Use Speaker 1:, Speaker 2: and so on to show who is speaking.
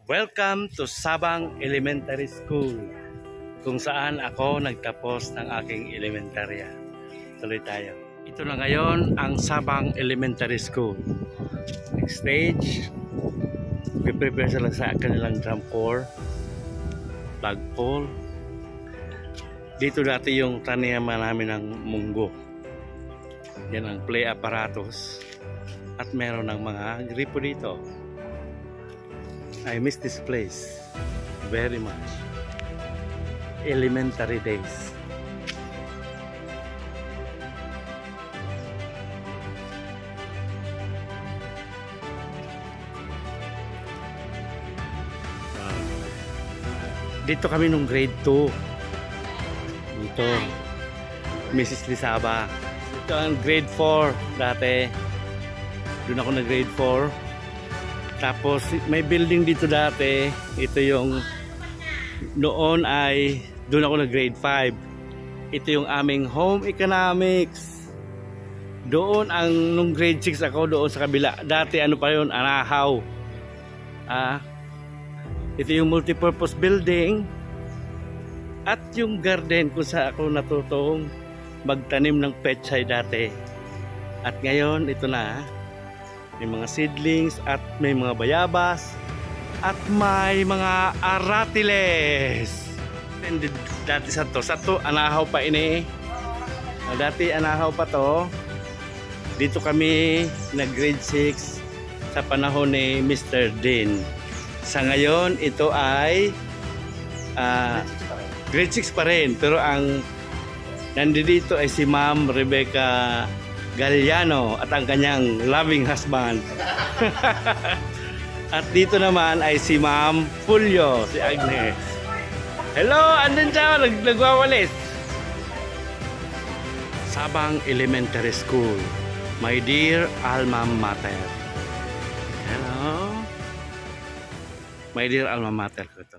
Speaker 1: Welcome to Sabang Elementary School, kung saan ako nagtapos ng aking elementarya. Tuloy tayo. Ito na ngayon ang Sabang Elementary School. Next stage, prepare sila sa kanilang drum corps, flagpole. Dito dati yung taniman namin ng munggo. Yan ang play apparatus. At meron ng mga gripo dito. I miss this place very much. Elementary days. Dito kami nung grade 2. Dito. Mrs. Lisaba. Ito ang grade 4 dati. Doon ako na grade 4. Tapos may building dito dati. Ito yung noon ay doon ako na grade 5. Ito yung aming home economics. Doon ang nung grade 6 ako doon sa kabila. Dati ano pa yun, Anahaw. Ito yung multipurpose building. At yung garden kung saan ako natutong magtanim ng pechay dati. At ngayon ito na. May mga seedlings at may mga bayabas at may mga aratiles. Dati sa to anahaw pa ini. Dati anahaw pa to. Dito kami nag grade 6 sa panahon ni Mr. Dean. Sa ngayon ito ay grade 6 pa rin, pero ang nandito ay si Ma'am Rebecca Galliano at ang kanyang loving husband. At dito naman ay si Ma'am Fulyo, si Agnes. Hello, andun siya, nagwawalis. Sabang Elementary School, my dear alma mater. Hello. My dear alma mater ko to.